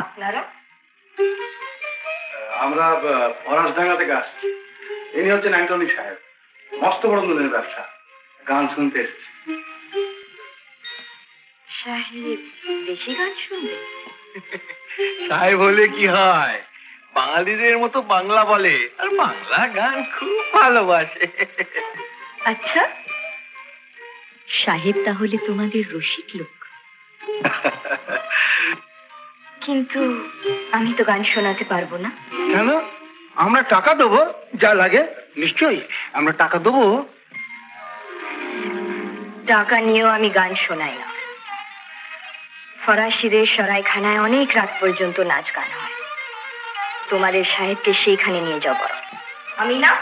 আপনারা? আমরা ফরাসডাঙ্গা থেকে আসছি। ইনি হচ্ছেন অ্যান্টনি সাহেব, মস্ত বড় মূল্যের ব্যবসা। গান শুনতে এসেছি। সাহেব বেশি গান শুনবে? সাহেব হলে কি হয়, বাঙালিদের মতো বাংলা বলে আর বাংলা গান খুব ভালোবাসে। আচ্ছা, সাহেব তাহলে তোমাদের রসিক লোক। কিন্তু আমি তো গান শোনাতে পারবো না। কেন? আমরা টাকা দেবো, যা লাগে। নিশ্চয়ই আমরা টাকা দেবো। টাকা নিয়েও আমি গান শোনাই না। ফরাসিদের সরাইখানায় অনেক রাত পর্যন্ত নাচ গান হয়। তোমাদের সাহেবকে সেইখানে নিয়ে যাও বরং। আমি না।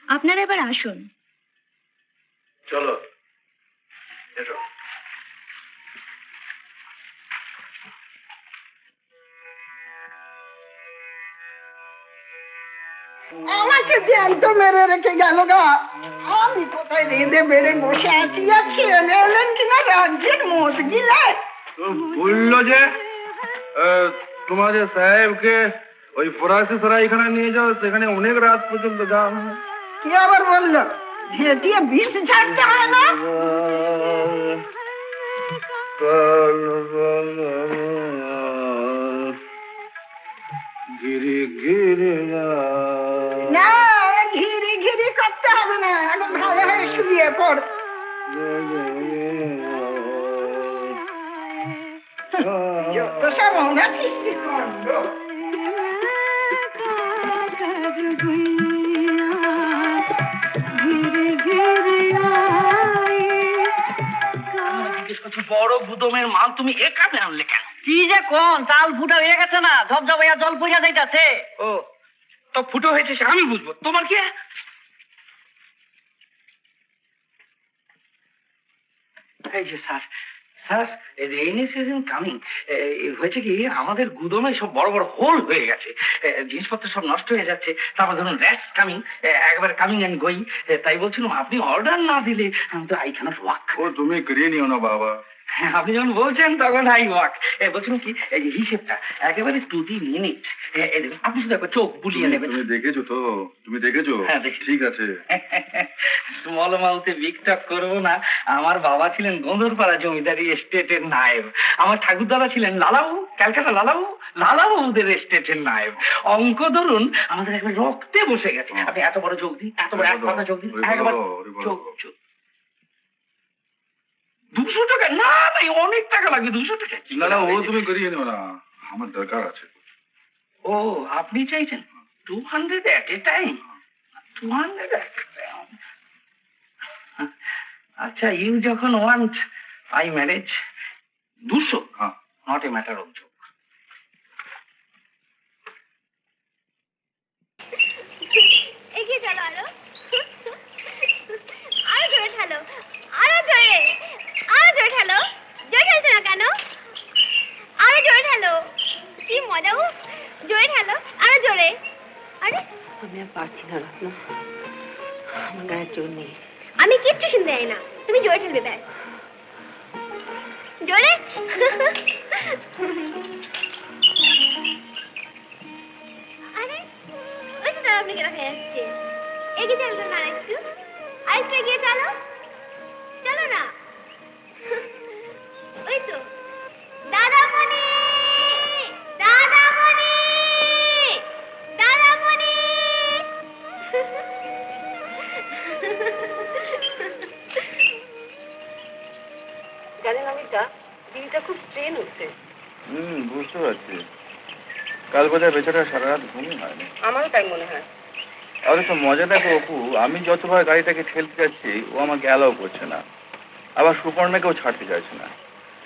আপনারা এবার আসুন। চলো এসো। আমাকে জ্যান্ত মেরে রেখে গেল গা। আমি কোথায় রেঁধে বেড়ে বসে আছি, আর ছেলে এলেন কিনা রাজ্যের মদ গিলে। বললো যে তোমাদের সাহেবকে ওই ফরাসি সরাইখানা নিয়ে যাও, সেখানে অনেক রাত পর্যন্ত গান হয়। কি আবার বললো? ঝেঁটিয়ে বিষ ছাড়তে হয় না? গিরি গিরি না, ঘিরি ঘিরি করতে হবে না, এখন ভালো হয়ে শুয়ে পড়। যত সব ওনা সৃষ্টি করলো। বড় গুদমের মাল তুমি এখানে আনলে কেন? কি যে কোন, তাল ফুটা হয়ে গেছে না, ঝপঝপাইয়া জল পইয়া যাইতাছে। ও তো ফুটো হয়েছে সে আমি বুঝবো, তোমার কি? এই যে sir, sir rainy season coming. হয়েছে কি, আমাদের গুদমে সব বড় বড় হোল হয়ে গেছে, জিনিসপত্র সব নষ্ট হয়ে যাচ্ছে। তারপর ধরুন র্যাটস কামিং, একবারে কামিং অ্যান্ড গোয়িং। তাই বলছিলাম আপনি অর্ডার না দিলে আমি তো আই ক্যানট ওয়ার্ক। ও তুমি করিয়ে নিও না বাবা। হ্যাঁ, আপনি যখন বলছেন তখন আই ওয়ার্ক। বলছিলাম কি, এই যে হিসেবটা একেবারে 2 মিনিট। আপনি শুধু একবার চোখ বুলিয়ে নেবেন। তুমি দেখেছো তো? তুমি দেখেছো? হ্যাঁ, দেখেছি। ঠিক আছে। স্মল মাউথে বিগ টক করবো না। আমার বাবা ছিলেন গোঁদরপাড়া জমিদারি এস্টেটের নায়েব। আমার ঠাকুরদাদা ছিলেন লালাবু, ক্যালকাটা লালাবু, লালাবুদের এস্টেটের নায়েব। অঙ্ক ধরুন আমাদের একবার রক্তে বসে গেছে। আপনি এত বড় যোগ দিন, এত বড় এক কথা যোগ দিন, একবার যোগ যোগ। 200 টাকা? না না, অনেক টাকা লাগবে। 200 টাকা কি? না না, ও তুমি করিয়ে নিও না, আমার দরকার আছে। ও আপনি চাইছেন 200 at a time? 200 at a time? আচ্ছা, ইউ যখন ওয়ান্ট আই ম্যারেজ। 200? হ্যাঁ, not a matter of joke. এগিয়ে চলো আরো, আরো জোরে ঠেলো, আরো জোরে, আরো জোরে ঠেলো। জোরে ঠেলছো না কেন? আরো জোরে ঠেলো। কি মজা গো, জোরে ঠেলো, আরো জোরে। আরে আমি আর পারছি না রত্ন, আমার গায়ের জোর নেই। আমি কিচ্ছু শুনতে চাই না, তুমি জোরে ঠেলবে ব্যাস। জোরে। আরে ওই তো দাদা আপনি কেন হয়ে যাচ্ছে। এগিয়ে চলো না আরেকটু, আরেকটু এগিয়ে চলো, চলো না। ওই তো দাদামণি, দাদামণি, দাদামণি। জানেন অমিতা, দিনটা খুব স্ট্রেন হচ্ছে। বুঝতে পারছি। কাল বোধহয় বেচারা সারা রাত ঘুমই হয়নি। আমারও তাই মনে হয়। আর তো মজা দেখো অপু, আমি যতবার গাড়িটাকে ঠেলতে যাচ্ছি ও আমাকে অ্যালাউ করছে না, আবার সুপর্ণাকেও ছাড়তে চাইছে না।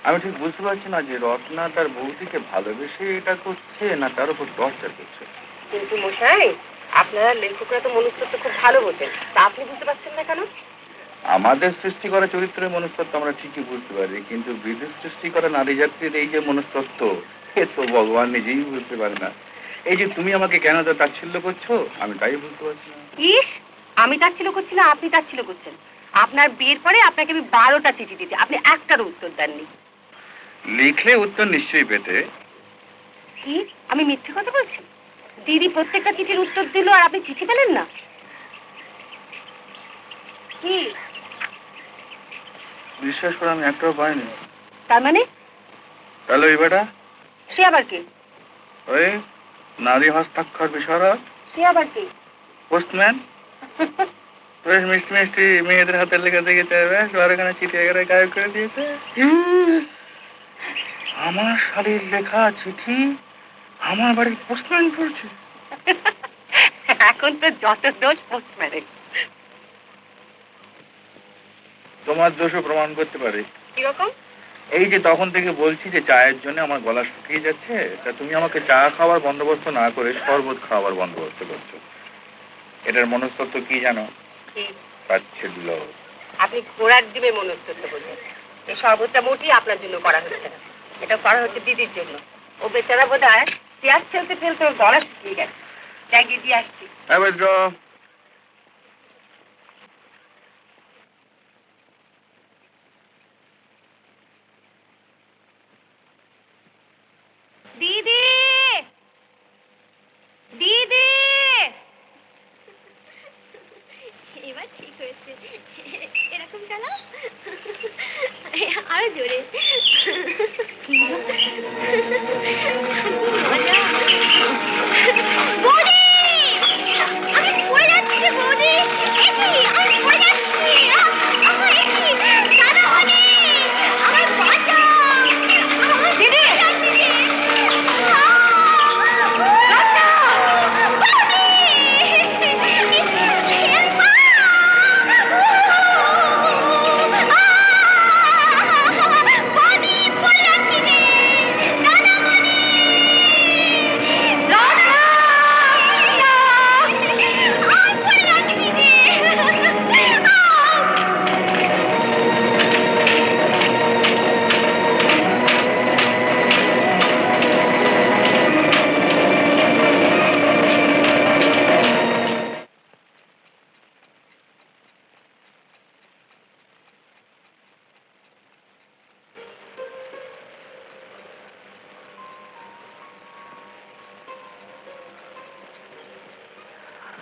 আমি ঠিক বুঝতে পারছি না যে রত্না তার বৌদিকে ভালোবেসে এটা করছে না তার উপর টর্চার করছে। কিন্তু মশাই, আপনারা লেখকরা তো মনুষ্যত্ব খুব ভালো বোঝেন, তা আপনি বুঝতে পারছেন না কেন? আমাদের সৃষ্টি করা চরিত্রের মনস্তত্ব আমরা ঠিকই বুঝতে পারি, কিন্তু বিদেশ সৃষ্টি করা নারী জাতির এই যে মনস্তত্ব, এ তো ভগবান নিজেই বুঝতে পারে না। এই যে তুমি আমাকে কেন তো তাচ্ছিল্য করছো, আমি তাই বুঝতে পারছি না। ইস, আমি তাচ্ছিল্য করছি না, আপনি তাচ্ছিল্য করছেন। আপনার বিয়ের পরে আপনাকে আমি 12টা চিঠি দিতে, আপনি একটারও উত্তর দেননি। লিখলে উত্তর নিশ্চয়ই পেতে। কি, আমি মিথ্যে কথা বলছি? দিদি প্রত্যেকটা চিঠির উত্তর দিল আর আপনি চিঠি পেলেন না? কি বিশ্বাস করে আমি একটাও পাইনি। তার মানে? তাহলে ওই বেটা, সে আবার কি? ওই নারী হস্তাক্ষর বিশারদ, সে আবার কি? পোস্টম্যান। বেশ মিষ্টি মিষ্টি মেয়েদের হাতে লেখা দেখেছে, বেশ বারোখানে চিঠি এগারে গায়েব করে দিয়েছে। আমার শালীর লেখা চিঠি আমার বাড়ির পোস্টম্যান পড়ছে। এখন তো যত দোষ পোস্টম্যানের। তোমার দোষও প্রমাণ করতে পারি। কিরকম? এই যে তখন থেকে বলছি যে চায়ের জন্য আমার গলা শুকিয়ে যাচ্ছে, তা তুমি আমাকে চা খাওয়ার বন্দোবস্ত না করে শরবত খাওয়ার বন্দোবস্ত করছো। এটার মনস্তত্ব কি জানো? কি? তাচ্ছিল্য। আপনি ঘোড়ার ডিমে মনস্তত্ব বলছেন। এই শরবতটা মোটেই আপনার জন্য করা হচ্ছে না, এটা করা হচ্ছে দিদির জন্য। ও বেচারা বোধ হয় চেয়ার ফেলতে ফেলতে ওর গলা শুকিয়ে গেছে। জাগিয়ে দিয়ে আসছি। দিদি, দিদি, এবার ঠিক হয়েছে। এরকম চালাও, আরো জোরে। বৌদি, আমি পড়ে যাচ্ছি রে বৌদি। আমি পড়ে যাচ্ছি। দাদা বৌদি, আমার বাঁচাও। দিদি,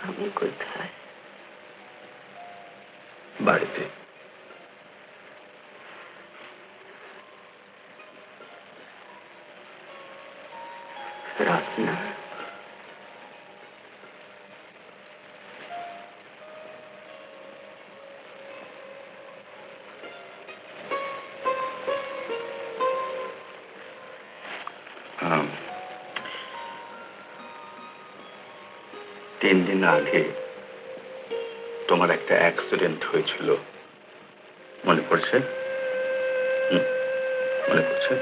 আমি কোথায়? বাড়িতে। রত্না, তিন দিন আগে তোমার একটা অ্যাক্সিডেন্ট হয়েছিল, মনে পড়ছে? মনে পড়ছে?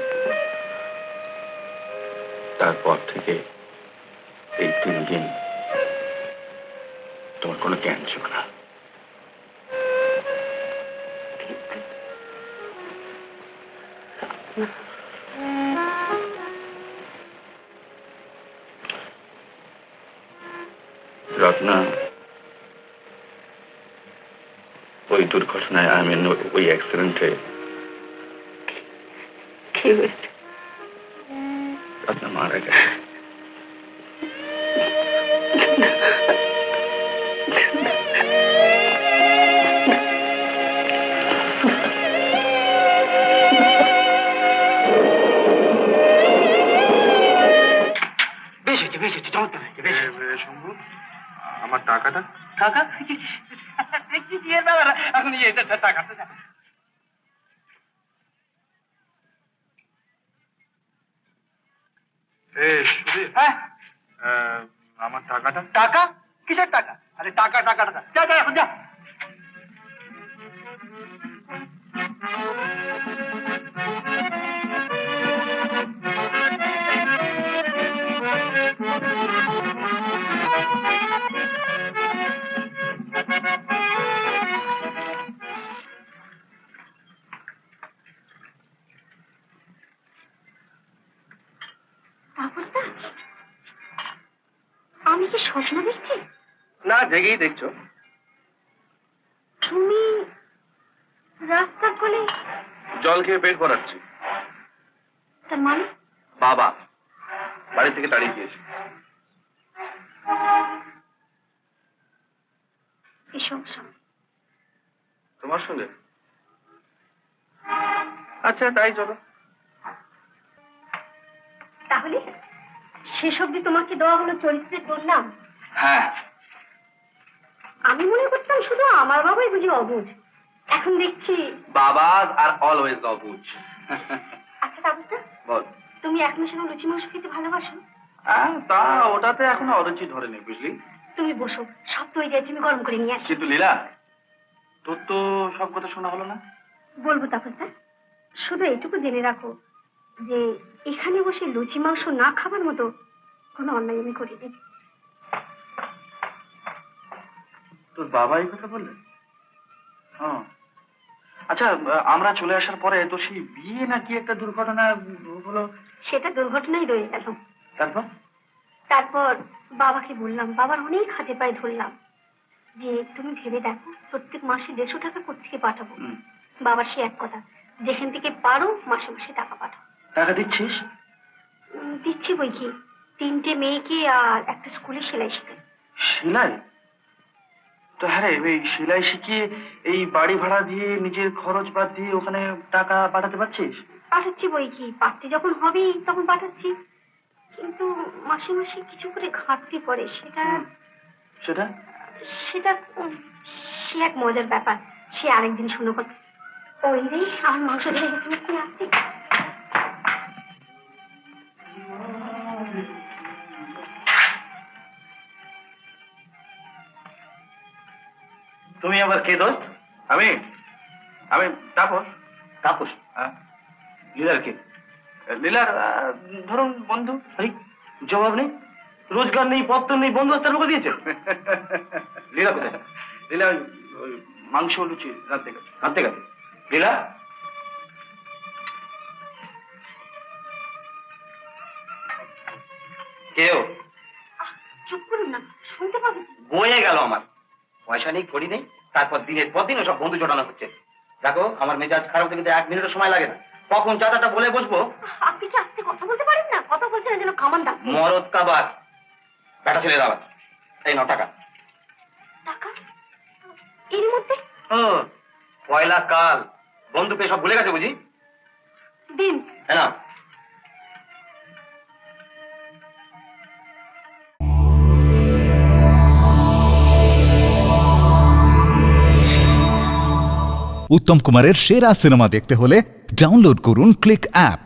তারপর থেকে এই 3 দিন তোমার কোনো জ্ঞান ছিল না। রত্না, ওই দুর্ঘটনায় ওই অ্যাক্সিডেন্টে কি হয়েছে? রত্না মারা গেছে। বেশ হয়েছে, বেশ হয়েছে, চমৎকার হয়েছে, বেশ শম্ভু, আমার টাকাটা? টাকা দেখছি বিয়ের বেলা এখন টাকা। হ্যাঁ, আমার টাকাটা? টাকা? কিসের টাকা? আরে টাকা টাকা টাকা, যা যা এখন যা। তাপসদা, আমি কি স্বপ্ন দেখছি? না, জেগেই দেখছো। তুমি রাস্তার কোলে? জল খেয়ে পেট ভরাচ্ছি। তার মানে? বাবা বাড়ি থেকে তাড়িয়ে দিয়েছে। এসব তোমার সঙ্গে? আচ্ছা, তাই চলো। তাহলে শেষ অব্দি তোমাকে দেওয়া হলো চরিত্রের বললাম। হ্যাঁ, আমি মনে করতাম শুধু আমার বাবাই বুঝি অবুঝ, এখন দেখছি। বাবা আর অলওয়েজ অবুঝ। আচ্ছা তাপসদা, বল। তুমি এক মাসের লুচি মাংস খেতে ভালোবাসো? হ্যাঁ, তা ওটাতে এখনো অরুচি ধরেনি, বুঝলি। তুমি বসো, সব তৈরি আছে, আমি গরম করে নিয়ে আসি। কিন্তু লীলা, তোর তো সব কথা শোনা হলো না। বলবো তাপসদা, শুধু এইটুকু জেনে রাখো যে এখানে বসে লুচি মাংস না খাবার মতো কোনো অন্যায় আমি করিনি। তোর বাবা এই কথা বললেন? হ্যাঁ। আচ্ছা, আমরা চলে আসার পরে তো সেই বিয়ে নাকি একটা দুর্ঘটনা হলো। সেটা দুর্ঘটনাই রয়ে গেল। তারপর বাবাকে বললাম, বাবার অনেক হাতে পায়ে ধরলাম যে তুমি ভেবে দেখো প্রত্যেক মাসে 150 টাকা কোত্থেকে পাঠাবো। বাবার সে এক কথা, যেখান থেকে পারো মাসে মাসে টাকা পাঠাও। টাকা দিচ্ছিস? দিচ্ছি বই কি, 3টে মেয়েকে আর একটা স্কুলে সেলাই শেখাই। সেলাই? তো হ্যাঁ রে, এই সেলাই শিখিয়ে এই বাড়ি ভাড়া দিয়ে নিজের খরচ বাদ দিয়ে ওখানে টাকা পাঠাতে পারছিস? পাঠাচ্ছি বই কি, পাঠতে যখন হবেই তখন পাঠাচ্ছি, কিন্তু মাসে মাসে কিছু করে ঘাটতি পড়ে। সেটা সেটা সেটা সে এক মজার ব্যাপার, সে আরেকদিন শুনো। ওই রে, আমার মাংস ধরে গেছে, তুমি আসছি। তুমি আবার কে দোস্ত? আমি আমি তাপস। তাপস? হ্যাঁ। লীলার কে? লীলার ধরুন বন্ধু। জবাব নেই, রোজগার নেই, পত্র নেই, বন্ধু আসতে লোক দিয়েছে। লীলা কোথায়? লীলা ওই মাংস লুচি রাঁধতে গেছে। কাঁদতে গেছে? লীলা? কেউ? চুপ করুন না, শুনতে পাবে। বয়ে গেল আমার। পয়সা নেই, করি নেই, তারপর দিনের পর দিন সব বন্ধু জোটানো হচ্ছে। দেখো, আমার মেজাজ খারাপ হতে কিন্তু 1 মিনিটও সময় লাগে না। কখন চাচাটা বলে বসবো। আপনি কি আস্তে কথা বলতে পারেন না? কথা বলছেন যেন কামান ডাক। মরদ কাবার বেটা ছেলে দাবার। এই 9 টাকা। টাকা এর মধ্যে? ও, পয়লা কাল, বন্ধু পেয়ে সব ভুলে গেছে বুঝি। দিন। হ্যাঁ না? উত্তম কুমারের সেরা সিনেমা দেখতে হলে ডাউনলোড করুন ক্লিক অ্যাপ।